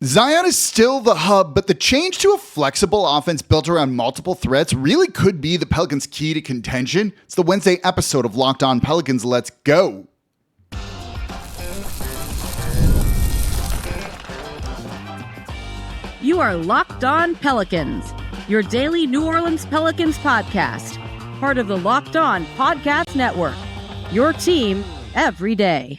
Zion is still the hub, but the change to a flexible offense built around multiple threats really could be the Pelicans' key to contention. It's the Wednesday episode of Locked On Pelicans. Let's go. You are Locked On Pelicans, your daily New Orleans Pelicans podcast, part of the Locked On Podcast Network, your team every day.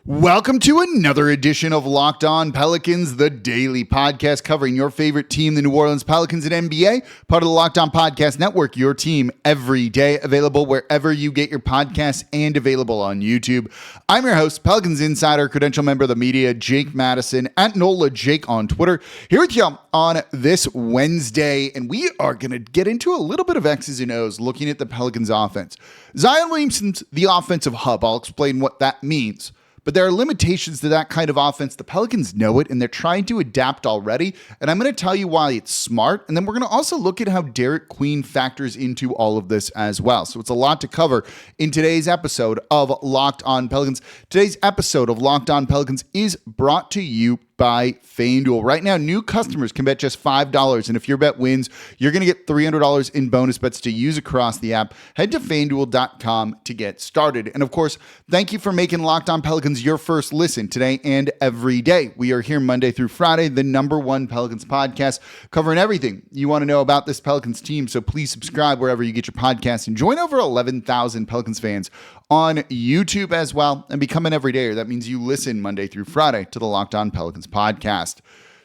Welcome to another edition of Locked On Pelicans, the daily podcast covering your favorite team, the New Orleans Pelicans and NBA, part of the Locked On Podcast Network, your team every day, available wherever you get your podcasts and available on YouTube. I'm your host, Pelicans Insider, credential member of the media, Jake Madison, at NOLA Jake on Twitter, here with you on this Wednesday, and we are going to get into a little bit of X's and O's looking at the Pelicans offense. Zion Williamson's the offensive hub. I'll explain what that means. But there are limitations to that kind of offense. The Pelicans know it, and they're trying to adapt already. And I'm going to tell you why it's smart. And then we're going to also look at how Derik Queen factors into all of this as well. So it's a lot to cover in today's episode of Locked On Pelicans. Today's episode of Locked On Pelicans is brought to you by FanDuel. Right now, new customers can bet just $5, and if your bet wins, you're going to get $300 in bonus bets to use across the app. Head to FanDuel.com to get started. And of course, thank you for making Locked On Pelicans your first listen today and every day. We are here Monday through Friday, the #1 Pelicans podcast, covering everything you want to know about this Pelicans team. So please subscribe wherever you get your podcasts and join over 11,000 Pelicans fans on YouTube as well, and become an everydayer. That means you listen Monday through Friday to the Locked On Pelicans podcast.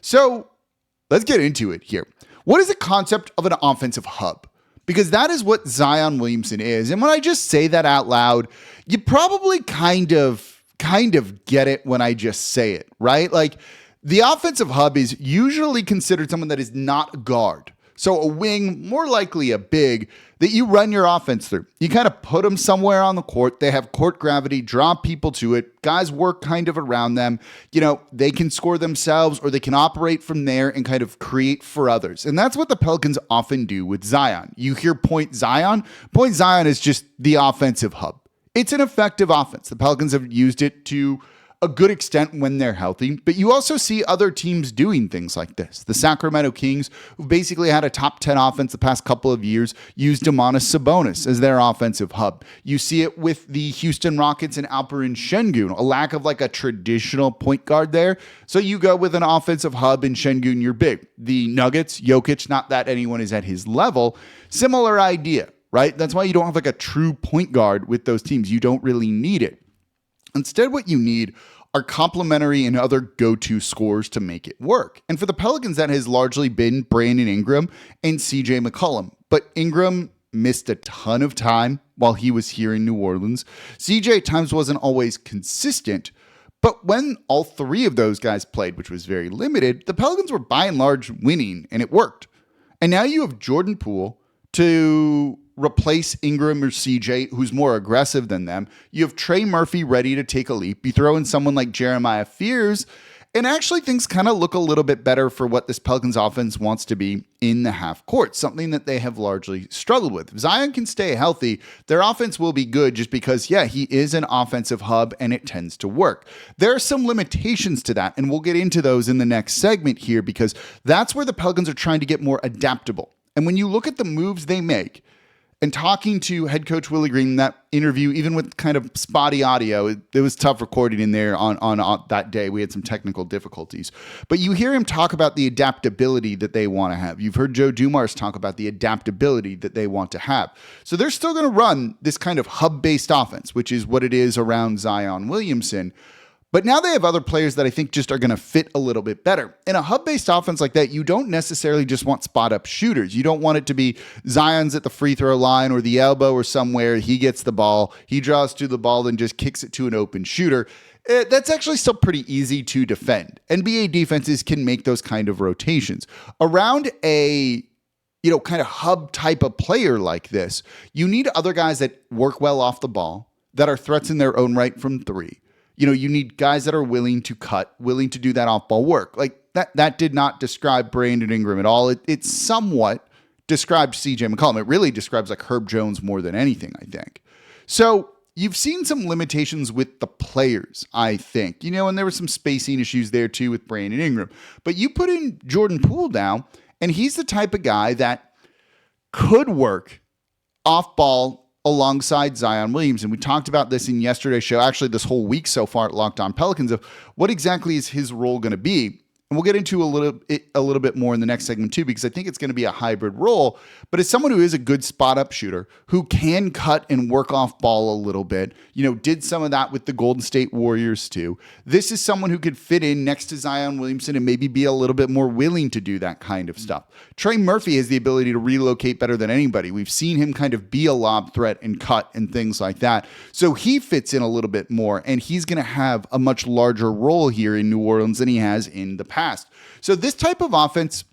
So let's get into it here. What is the concept of an offensive hub? Because that is what Zion Williamson is. And when I just say that out loud, you probably kind of get it when I just say it, right? Like, the offensive hub is usually considered someone that is not a guard. So a wing, more likely a big, that you run your offense through. You kind of put them somewhere on the court. They have court gravity, draw people to it. Guys work kind of around them. You know, they can score themselves or they can operate from there and kind of create for others. And that's what the Pelicans often do with Zion. You hear Point Zion. Point Zion is just the offensive hub. It's an effective offense. The Pelicans have used it to a good extent when they're healthy, but you also see other teams doing things like this. The Sacramento Kings, who've basically had a top 10 offense the past couple of years, use Domantas Sabonis as their offensive hub. You see it with the Houston Rockets and Alperen Sengun, a lack of like a traditional point guard there. So you go with an offensive hub in Sengun, you're big. The Nuggets, Jokic, not that anyone is at his level, similar idea, right? That's why you don't have like a true point guard with those teams. You don't really need it. Instead, what you need are complementary and other go-to scores to make it work. And for the Pelicans, that has largely been Brandon Ingram and CJ McCollum. But Ingram missed a ton of time while he was here in New Orleans. CJ at times wasn't always consistent, but when all three of those guys played, which was very limited, the Pelicans were by and large winning, and it worked. And now you have Jordan Poole to replace Ingram or CJ, who's more aggressive than them. You have Trey Murphy ready to take a leap. You throw in someone like Jeremiah Fears, and actually things kind of look a little bit better for what this Pelicans offense wants to be in the half court, something that they have largely struggled with. If Zion can stay healthy, their offense will be good just because, yeah, he is an offensive hub and it tends to work. There are some limitations to that, and we'll get into those in the next segment here because that's where the Pelicans are trying to get more adaptable. And when you look at the moves they make, and talking to head coach Willie Green in that interview, even with kind of spotty audio, it was tough recording in there on that day. We had some technical difficulties. But you hear him talk about the adaptability that they want to have. You've heard Joe Dumars talk about the adaptability that they want to have. So they're still going to run this kind of hub-based offense, which is what it is around Zion Williamson. But now they have other players that I think just are going to fit a little bit better. In a hub-based offense like that, you don't necessarily just want spot-up shooters. You don't want it to be Zion's at the free throw line or the elbow or somewhere. He gets the ball, he draws to the ball, then just kicks it to an open shooter. That's actually still pretty easy to defend. NBA defenses can make those kind of rotations. Around a kind of hub type of player like this, you need other guys that work well off the ball, that are threats in their own right from three. You need guys that are willing to cut, willing to do that off-ball work. Like that did not describe Brandon Ingram at all. It somewhat described CJ McCollum. It really describes like Herb Jones more than anything, I think. So you've seen some limitations with the players, I think, and there were some spacing issues there too with Brandon Ingram. But you put in Jordan Poole now, and he's the type of guy that could work off ball alongside Zion Williamson. We talked about this in yesterday's show, actually this whole week so far at Locked On Pelicans, of what exactly is his role going to be. And we'll get into a little bit more in the next segment too, because I think it's going to be a hybrid role. But as someone who is a good spot up shooter, who can cut and work off ball a little bit, did some of that with the Golden State Warriors too. This is someone who could fit in next to Zion Williamson and maybe be a little bit more willing to do that kind of stuff. Trey Murphy has the ability to relocate better than anybody. We've seen him kind of be a lob threat and cut and things like that. So he fits in a little bit more, and he's going to have a much larger role here in New Orleans than he has in the past. So this type of offense,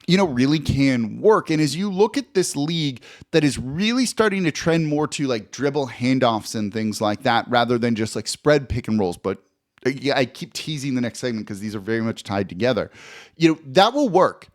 really can work. And as you look at this league that is really starting to trend more to like dribble handoffs and things like that, rather than just like spread pick and rolls. But I keep teasing the next segment because these are very much tied together. That will work.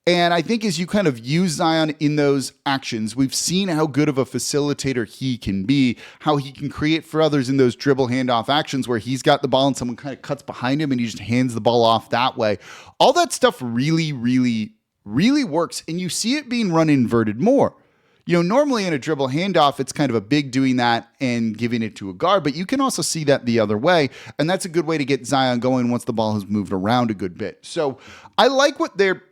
And I think as you kind of use Zion in those actions, we've seen how good of a facilitator he can be, how he can create for others in those dribble handoff actions where he's got the ball and someone kind of cuts behind him and he just hands the ball off that way. All that stuff really, really, really works. And you see it being run inverted more. Normally in a dribble handoff, it's kind of a big doing that and giving it to a guard, but you can also see that the other way. And that's a good way to get Zion going once the ball has moved around a good bit. So I like what their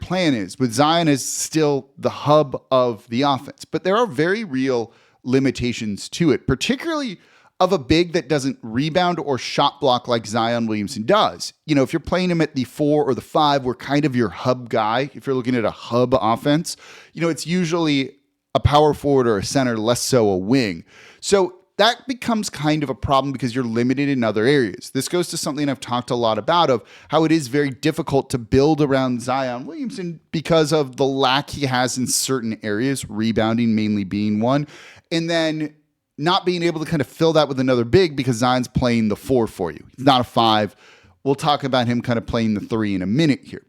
plan is, with Zion as still the hub of the offense. But there are very real limitations to it, particularly of a big that doesn't rebound or shot block like Zion Williamson does. If you're playing him at the 4 or the 5, we're kind of your hub guy. If you're looking at a hub offense, it's usually a power forward or a center, less so a wing. So that becomes kind of a problem because you're limited in other areas. This goes to something I've talked a lot about, of how it is very difficult to build around Zion Williamson because of the lack he has in certain areas, rebounding mainly being one, and then not being able to kind of fill that with another big because Zion's playing the 4 for you. He's not a 5. We'll talk about him kind of playing the 3 in a minute here.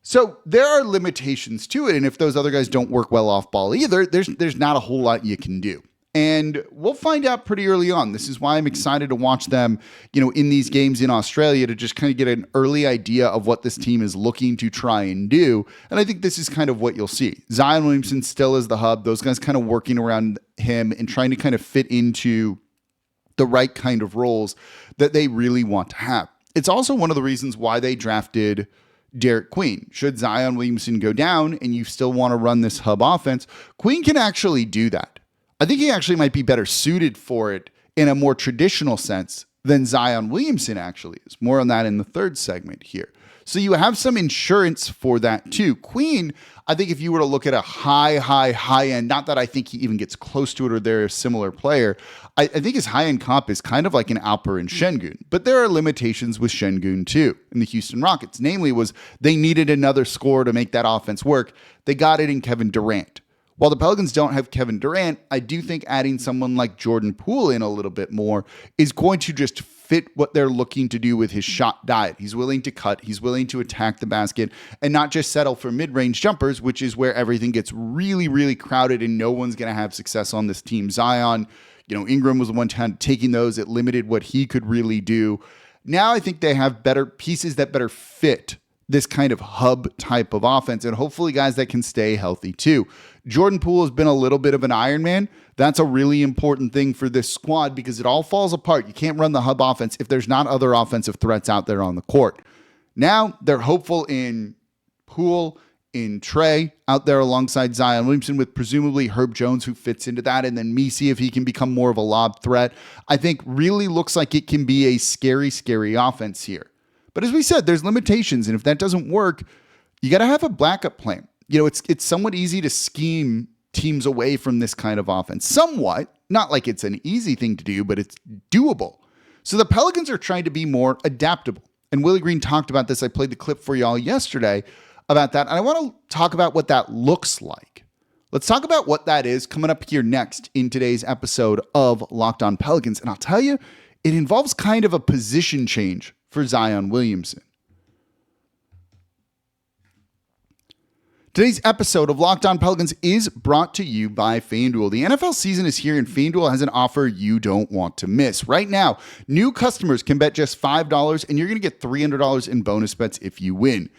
So there are limitations to it, and if those other guys don't work well off ball either, there's not a whole lot you can do. And we'll find out pretty early on. This is why I'm excited to watch them, in these games in Australia, to just kind of get an early idea of what this team is looking to try and do. And I think this is kind of what you'll see. Zion Williamson still is the hub. Those guys kind of working around him and trying to kind of fit into the right kind of roles that they really want to have. It's also one of the reasons why they drafted Derik Queen. Should Zion Williamson go down and you still want to run this hub offense, Queen can actually do that. I think he actually might be better suited for it in a more traditional sense than Zion Williamson actually is. More on that in the third segment here. So you have some insurance for that too. Queen, I think if you were to look at a high end, not that I think he even gets close to it or they're a similar player, I think his high end comp is kind of like an Alper and Şengün. But there are limitations with Şengün too in the Houston Rockets. Namely was they needed another scorer to make that offense work. They got it in Kevin Durant. While the Pelicans don't have Kevin Durant, I do think adding someone like Jordan Poole in a little bit more is going to just fit what they're looking to do with his shot diet. He's willing to cut, he's willing to attack the basket, and not just settle for mid-range jumpers, which is where everything gets really, really crowded and no one's going to have success on this team. Zion, Ingram was the one time taking those. It limited what he could really do. Now I think they have better pieces that better fit this kind of hub type of offense, and hopefully guys that can stay healthy too. Jordan Poole has been a little bit of an Iron Man. That's a really important thing for this squad because it all falls apart. You can't run the hub offense if there's not other offensive threats out there on the court. Now they're hopeful in Poole, in Trey out there alongside Zion Williamson, with presumably Herb Jones who fits into that, and then Messi if he can become more of a lob threat. I think really looks like it can be a scary, scary offense here. But as we said, there's limitations, and if that doesn't work, you got to have a backup plan. It's somewhat easy to scheme teams away from this kind of offense. Somewhat, not like it's an easy thing to do, but it's doable. So the Pelicans are trying to be more adaptable. And Willie Green talked about this. I played the clip for y'all yesterday about that. And I want to talk about what that looks like. Let's talk about what that is coming up here next in today's episode of Locked On Pelicans. And I'll tell you, it involves kind of a position change for Zion Williamson. Today's episode of Locked On Pelicans is brought to you by FanDuel. The NFL season is here and FanDuel has an offer you don't want to miss. Right now, new customers can bet just $5 and you're going to get $300 in bonus bets if you win.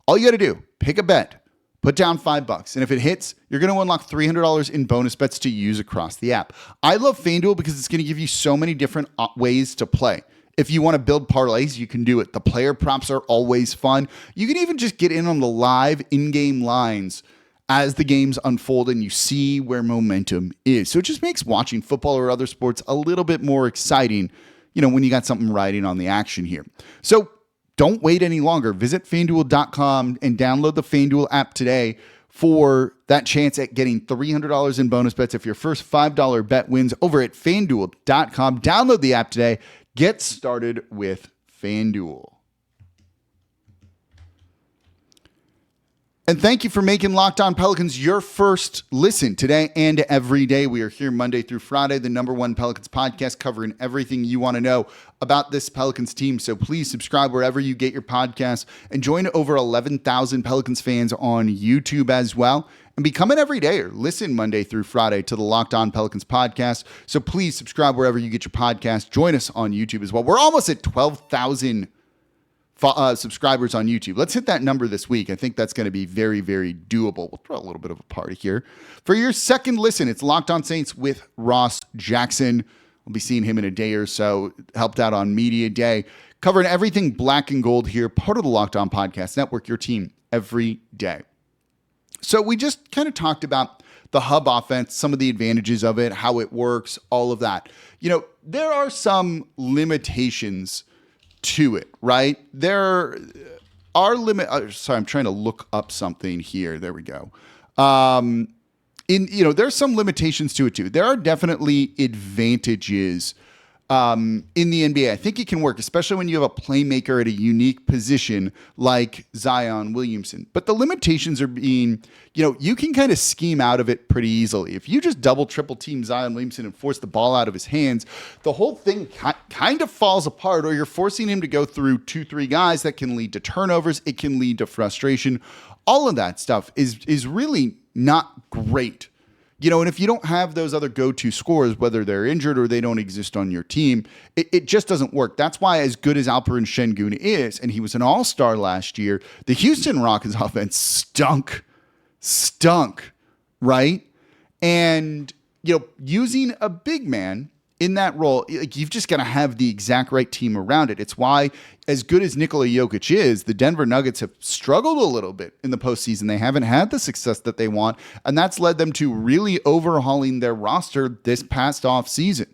All you got to do, pick a bet, put down $5, and if it hits, you're going to unlock $300 in bonus bets to use across the app. I love FanDuel because it's going to give you so many different ways to play. If you want to build parlays, you can do it. The player props are always fun. You can even just get in on the live in-game lines as the games unfold and you see where momentum is. So it just makes watching football or other sports a little bit more exciting, when you got something riding on the action here. So don't wait any longer. Visit FanDuel.com and download the FanDuel app today for that chance at getting $300 in bonus bets if your first $5 bet wins over at FanDuel.com. Download the app today. Get started with FanDuel. And thank you for making Locked On Pelicans your first listen today and every day. We are here Monday through Friday, the #1 Pelicans podcast, covering everything you want to know about this Pelicans team. So please subscribe wherever you get your podcasts and join over 11,000 Pelicans fans on YouTube as well. And become an everydayer. Listen Monday through Friday to the Locked On Pelicans podcast. So please subscribe wherever you get your podcast. Join us on YouTube as well. We're almost at 12,000 subscribers on YouTube. Let's hit that number this week. I think that's going to be very, very doable. We'll throw a little bit of a party here. For your second listen, it's Locked On Saints with Ross Jackson. We'll be seeing him in a day or so. Helped out on Media Day. Covering everything black and gold here. Part of the Locked On Podcast Network, your team every day. So we just kind of talked about the hub offense, some of the advantages of it, how it works, all of that. There are some limitations to it, right? There are sorry, I'm trying to look up something here. There we go. There's some limitations to it too. There are definitely advantages in the NBA. I think it can work, especially when you have a playmaker at a unique position like Zion Williamson. But the limitations are being, you can kind of scheme out of it pretty easily. If you just double, triple team Zion Williamson and force the ball out of his hands, the whole thing kind of falls apart, or you're forcing him to go through 2-3 guys that can lead to turnovers. It can lead to frustration. All of that stuff is really not great. And if you don't have those other go-to scorers, whether they're injured or they don't exist on your team, it just doesn't work. That's why, as good as Alperen Şengün is, and he was an all-star last year, the Houston Rockets offense stunk, right? And, using a big man in that role, you've just got to have the exact right team around it. It's why, as good as Nikola Jokic is, the Denver Nuggets have struggled a little bit in the postseason. They haven't had the success that they want, and that's led them to really overhauling their roster this past offseason.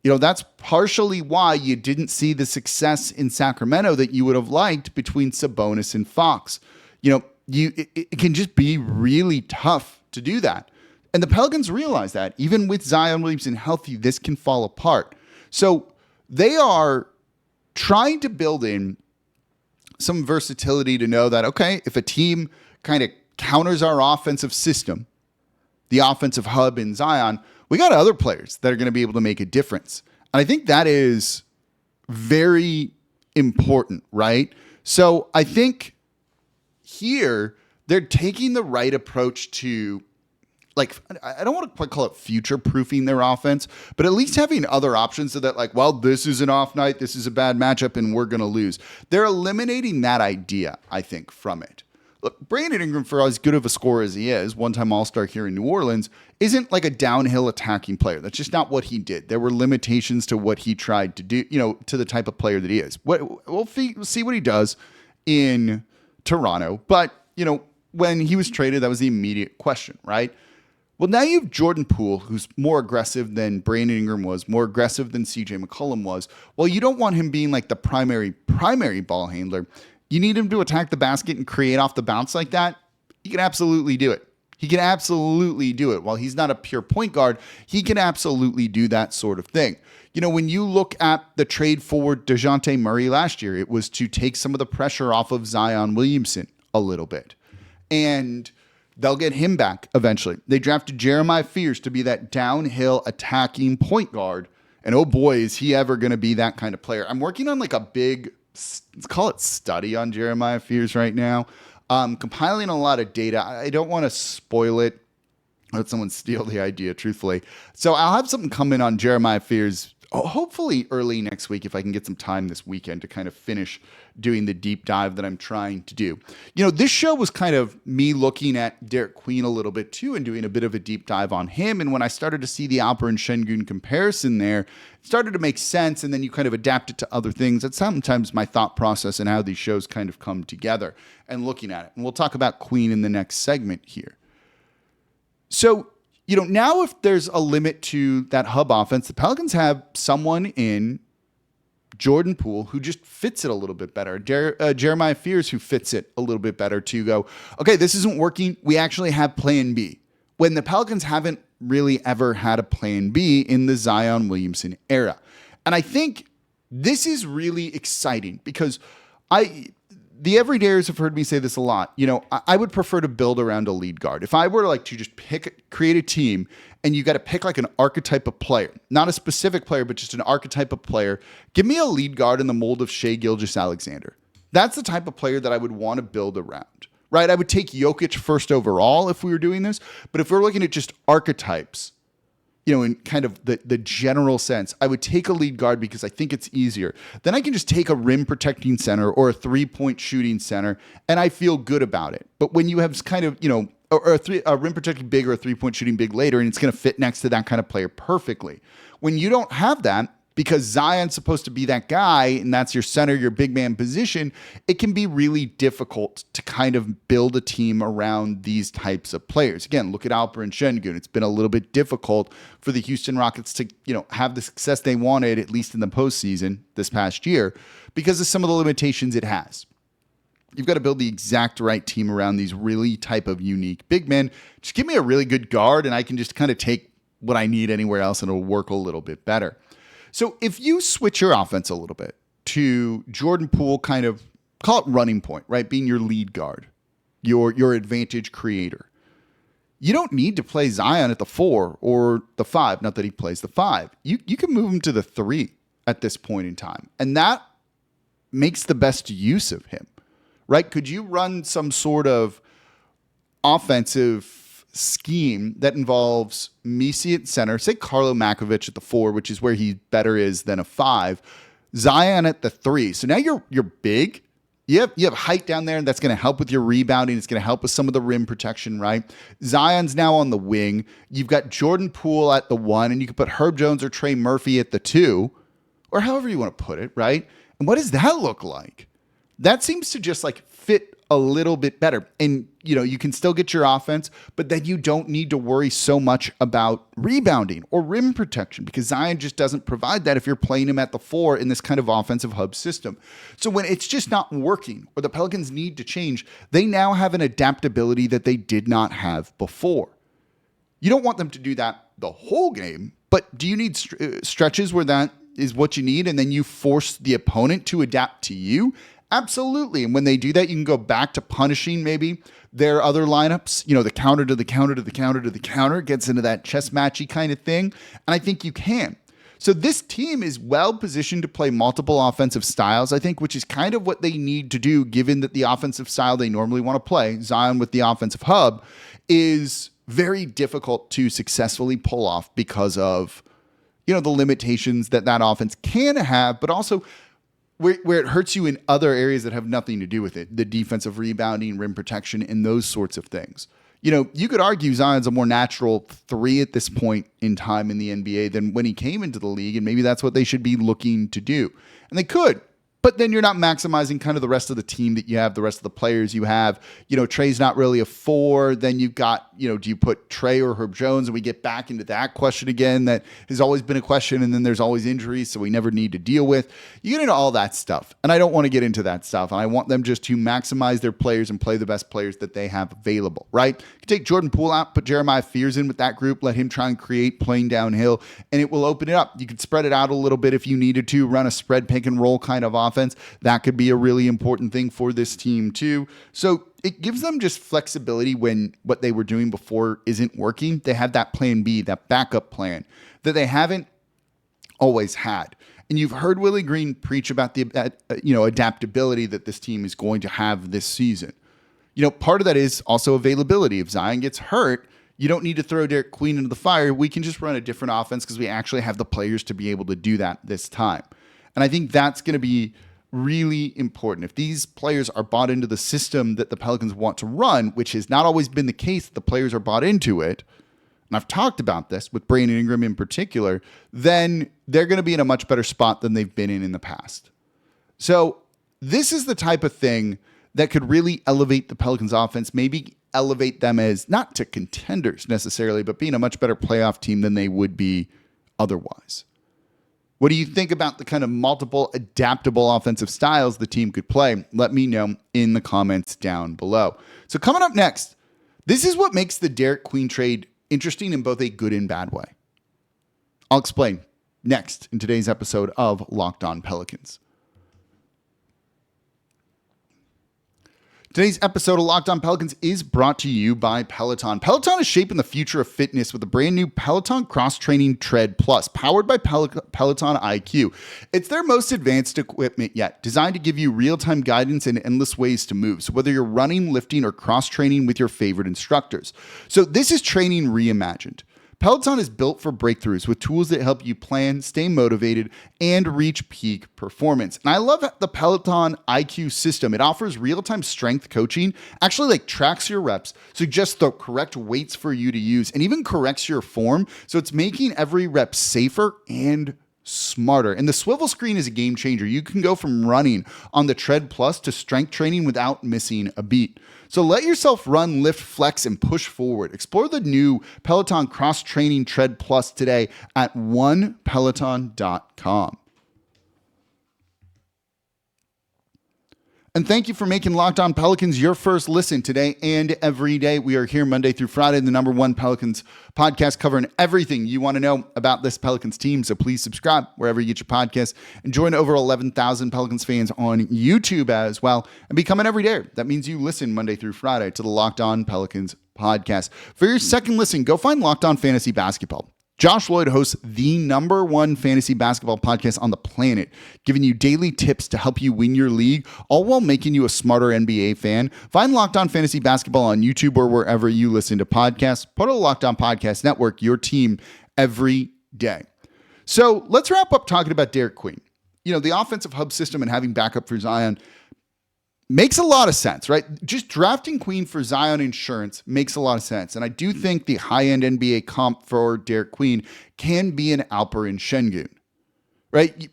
That's partially why you didn't see the success in Sacramento that you would have liked between Sabonis and Fox. It can just be really tough to do that. And the Pelicans realize that even with Zion Williamson healthy, this can fall apart. So they are trying to build in some versatility to know that, okay, if a team kind of counters our offensive system, the offensive hub in Zion, we got other players that are going to be able to make a difference. And I think that is very important, right? So I think here they're taking the right approach to, I don't want to quite call it future-proofing their offense, but at least having other options so that, this is an off night, this is a bad matchup, and we're going to lose. They're eliminating that idea, I think, from it. Look, Brandon Ingram, for as good of a scorer as he is, one-time All-Star here in New Orleans, isn't like a downhill attacking player. That's just not what he did. There were limitations to what he tried to do, to the type of player that he is. We'll see what he does in Toronto. But, when he was traded, that was the immediate question, right? Well, now you have Jordan Poole, who's more aggressive than Brandon Ingram was, more aggressive than CJ McCollum was. Well, you don't want him being like the primary ball handler. You need him to attack the basket and create off the bounce like that. He can absolutely do it. While he's not a pure point guard, he can absolutely do that sort of thing. When you look at the trade for DeJounte Murray last year, it was to take some of the pressure off of Zion Williamson a little bit. And they'll get him back eventually. They drafted Jeremiah Fears to be that downhill attacking point guard. And oh boy, is he ever going to be that kind of player. I'm working on a big, let's call it study on Jeremiah Fears right now. compiling a lot of data. I don't want to spoil it. Let someone steal the idea, truthfully. So I'll have something come in on Jeremiah Fears, hopefully early next week, if I can get some time this weekend to kind of finish doing the deep dive that I'm trying to do. This show was kind of me looking at Derik Queen a little bit too and doing a bit of a deep dive on him. And when I started to see the Alper and Şengün comparison there, it started to make sense. And then you kind of adapt it to other things. That's sometimes my thought process and how these shows kind of come together and looking at it. And we'll talk about Queen in the next segment here. So, now if there's a limit to that hub offense, the Pelicans have someone in Jordan Poole who just fits it a little bit better. Jeremiah Fears who fits it a little bit better to go, okay, this isn't working. We actually have plan B. When the Pelicans haven't really ever had a plan B in the Zion Williamson era. And I think this is really exciting because the everydayers have heard me say this a lot. I would prefer to build around a lead guard. If I were to just create a team and you got to pick like an archetype of player, not a specific player, but just an archetype of player, give me a lead guard in the mold of Shai Gilgeous-Alexander. That's the type of player that I would want to build around, right? I would take Jokic first overall if we were doing this. But if we're looking at just archetypes, in kind of the general sense, I would take a lead guard because I think it's easier. Then I can just take a rim protecting center or a 3-point shooting center, and I feel good about it. But when you have kind of, or a rim protecting big or a 3-point shooting big later, and it's going to fit next to that kind of player perfectly. When you don't have that, because Zion's supposed to be that guy, and that's your center, your big man position, it can be really difficult to kind of build a team around these types of players. Again, look at Alper and Şengün. It's been a little bit difficult for the Houston Rockets to, have the success they wanted, at least in the postseason this past year, because of some of the limitations it has. You've got to build the exact right team around these really type of unique big men. Just give me a really good guard, and I can just kind of take what I need anywhere else, and it'll work a little bit better. So if you switch your offense a little bit to Jordan Poole, kind of call it running point, right? Being your lead guard, your advantage creator. You don't need to play Zion at the 4 or the 5. Not that he plays the 5. You can move him to the 3 at this point in time. And that makes the best use of him, right? Could you run some sort of offensive scheme that involves Misi at center, say Carlo Makovic at the 4, which is where he better is than a 5, Zion at the 3. So now you're big. You have height down there, and that's going to help with your rebounding. It's going to help with some of the rim protection, right? Zion's now on the wing. You've got Jordan Poole at the 1, and you can put Herb Jones or Trey Murphy at the 2, or however you want to put it, right? And what does that look like? That seems to just fit a little bit better. And, you can still get your offense, but then you don't need to worry so much about rebounding or rim protection because Zion just doesn't provide that if you're playing him at the 4 in this kind of offensive hub system. So when it's just not working or the Pelicans need to change, they now have an adaptability that they did not have before. You don't want them to do that the whole game, but do you need stretches where that is what you need and then you force the opponent to adapt to you? Absolutely. And when they do that, you can go back to punishing maybe their other lineups, the counter to the counter to the counter to the counter, gets into that chess matchy kind of thing. And I think you can. So this team is well positioned to play multiple offensive styles, I think, which is kind of what they need to do, given that the offensive style they normally want to play, Zion with the offensive hub, is very difficult to successfully pull off because of, the limitations that offense can have, but also where it hurts you in other areas that have nothing to do with it, the defensive rebounding, rim protection, and those sorts of things. You could argue Zion's a more natural 3 at this point in time in the NBA than when he came into the league, and maybe that's what they should be looking to do. And they could. But then you're not maximizing kind of the rest of the team that you have, the rest of the players you have. Trey's not really a 4. Then you've got, do you put Trey or Herb Jones? And we get back into that question again that has always been a question. And then there's always injuries, so we never need to deal with. You get into all that stuff. And I don't want to get into that stuff. And I want them just to maximize their players and play the best players that they have available, right? You can take Jordan Poole out, put Jeremiah Fears in with that group, let him try and create playing downhill, and it will open it up. You could spread it out a little bit if you needed to, run a spread pick and roll kind of offense. That could be a really important thing for this team too. So it gives them just flexibility when what they were doing before isn't working. They have that plan B, that backup plan that they haven't always had. And you've heard Willie Green preach about the adaptability that this team is going to have this season. Part of that is also availability. If Zion gets hurt, you don't need to throw Derik Queen into the fire. We can just run a different offense because we actually have the players to be able to do that this time. And I think that's going to be really important. If these players are bought into the system that the Pelicans want to run, which has not always been the case, the players are bought into it, and I've talked about this with Brandon Ingram in particular, then they're going to be in a much better spot than they've been in the past. So this is the type of thing that could really elevate the Pelicans offense, maybe elevate them as not to contenders necessarily, but being a much better playoff team than they would be otherwise. What do you think about the kind of multiple adaptable offensive styles the team could play? Let me know in the comments down below. So coming up next, this is what makes the Derik Queen trade interesting in both a good and bad way. I'll explain next in today's episode of Locked On Pelicans. Today's episode of Locked On Pelicans is brought to you by Peloton. Peloton is shaping the future of fitness with a brand new Peloton Cross-Training Tread Plus, powered by Peloton IQ. It's their most advanced equipment yet, designed to give you real-time guidance and endless ways to move. So whether you're running, lifting, or cross-training with your favorite instructors. So this is training reimagined. Peloton is built for breakthroughs with tools that help you plan, stay motivated, and reach peak performance. And I love the Peloton IQ system. It offers real-time strength coaching, actually tracks your reps, suggests the correct weights for you to use, and even corrects your form. So it's making every rep safer and smarter. And the swivel screen is a game changer. You can go from running on the Tread Plus to strength training without missing a beat. So let yourself run, lift, flex, and push forward. Explore the new Peloton Cross-Training Tread Plus today at onepeloton.com. And thank you for making Locked On Pelicans your first listen today and every day. We are here Monday through Friday, the #1 Pelicans podcast, covering everything you want to know about this Pelicans team. So please subscribe wherever you get your podcasts and join over 11,000 Pelicans fans on YouTube as well and become an everyday. That means you listen Monday through Friday to the Locked On Pelicans podcast. For your second listen, go find Locked On Fantasy Basketball. Josh Lloyd hosts the #1 fantasy basketball podcast on the planet, giving you daily tips to help you win your league, all while making you a smarter NBA fan. Find Locked On Fantasy Basketball on YouTube or wherever you listen to podcasts. Part of the Locked On Podcast Network, your team every day. So let's wrap up talking about Derik Queen. The offensive hub system and having backup for Zion makes a lot of sense, right? Just drafting Queen for Zion insurance makes a lot of sense. And I do think the high-end NBA comp for Derik Queen can be an Alperen Sengun, right?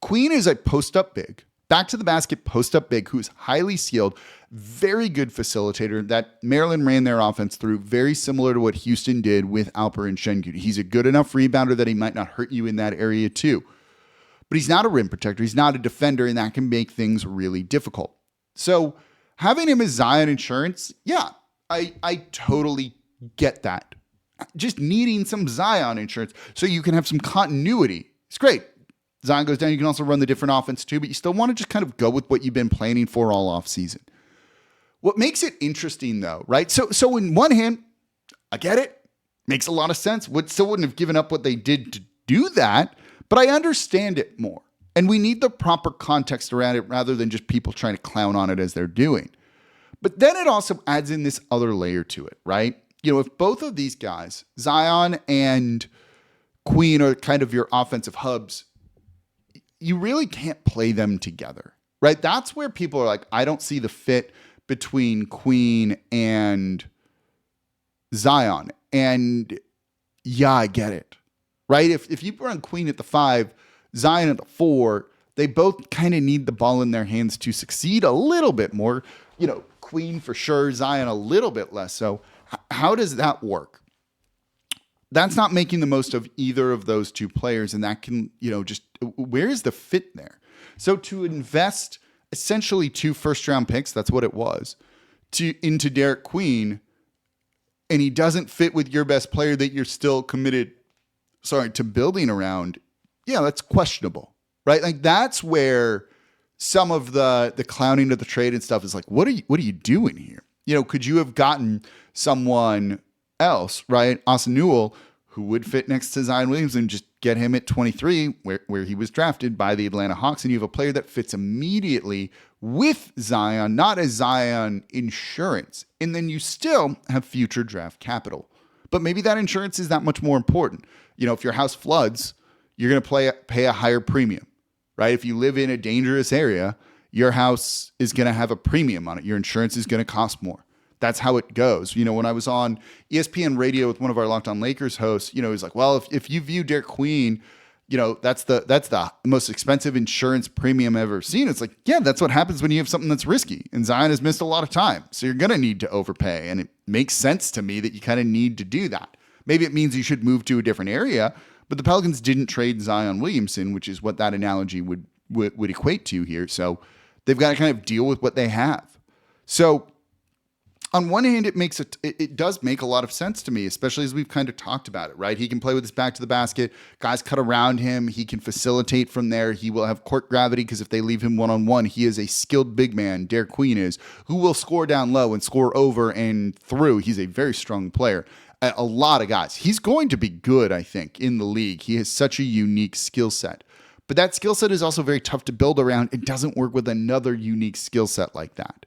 Queen is a post-up big, back to the basket post-up big who's highly skilled, very good facilitator that Maryland ran their offense through, very similar to what Houston did with Alperen Sengun. He's a good enough rebounder that he might not hurt you in that area too. But he's not a rim protector. He's not a defender, and that can make things really difficult. So having him as Zion insurance, yeah, I totally get that. Just needing some Zion insurance so you can have some continuity. It's great. Zion goes down. You can also run the different offense too, but you still want to just kind of go with what you've been planning for all off season. What makes it interesting though, right? So in one hand, I get it. Makes a lot of sense. Still wouldn't have given up what they did to do that, but I understand it more. And we need the proper context around it rather than just people trying to clown on it as they're doing. But then it also adds in this other layer to it, right? If both of these guys, Zion and Queen, are kind of your offensive hubs, you really can't play them together, right? That's where people are like, I don't see the fit between Queen and Zion. And yeah, I get it, right? If you run Queen at the 5, Zion at the 4, they both kind of need the ball in their hands to succeed a little bit more. Queen for sure, Zion a little bit less. So how does that work? That's not making the most of either of those two players. And that can, just where is the fit there? So to invest essentially 2 first-round picks, that's what it was, into Derik Queen, and he doesn't fit with your best player that you're still committed, to building around, yeah, that's questionable, right? That's where some of the clowning of the trade and stuff is like, what are you doing here? Could you have gotten someone else, right? Newell, who would fit next to Zion Williamson, just get him at 23, where he was drafted by the Atlanta Hawks, and you have a player that fits immediately with Zion, not as Zion insurance. And then you still have future draft capital. But maybe that insurance is that much more important. If your house floods, you're going to pay a higher premium, right? If you live in a dangerous area, your house is going to have a premium on it. Your insurance is going to cost more. That's how it goes. When I was on ESPN radio with one of our Locked On Lakers hosts, he's like, well, if you view Derik Queen, that's the most expensive insurance premium I've ever seen. It's like, yeah, that's what happens when you have something that's risky. And Zion has missed a lot of time. So you're going to need to overpay. And it makes sense to me that you kind of need to do that. Maybe it means you should move to a different area, but the Pelicans didn't trade Zion Williamson, which is what that analogy would equate to here. So they've got to kind of deal with what they have. So on one hand, it does make a lot of sense to me, especially as we've kind of talked about it, right? He can play with his back to the basket. Guys cut around him. He can facilitate from there. He will have court gravity because if they leave him one-on-one, he is a skilled big man, Derik Queen is, who will score down low and score over and through. He's a very strong player. A lot of guys. He's going to be good, I think, in the league. He has such a unique skill set. But that skill set is also very tough to build around. It doesn't work with another unique skill set like that.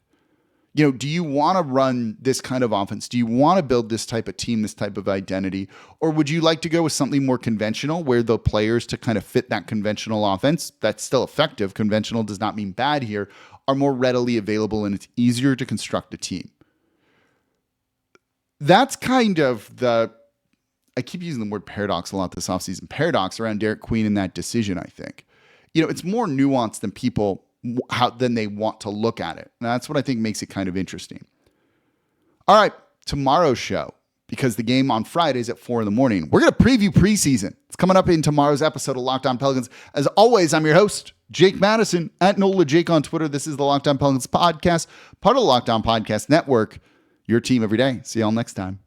Do you want to run this kind of offense? Do you want to build this type of team, this type of identity? Or would you like to go with something more conventional where the players to kind of fit that conventional offense, that's still effective, conventional does not mean bad here, are more readily available and it's easier to construct a team? That's kind of I keep using the word paradox a lot this offseason, paradox around Derik Queen in that decision, I think. It's more nuanced than they want to look at it. And that's what I think makes it kind of interesting. All right, tomorrow's show, because the game on Friday is at 4 a.m, we're going to preview preseason. It's coming up in tomorrow's episode of Locked On Pelicans. As always, I'm your host, Jake Madison, at NolaJake on Twitter. This is the Locked On Pelicans podcast, part of the Locked On Podcast Network, your team every day. See y'all next time.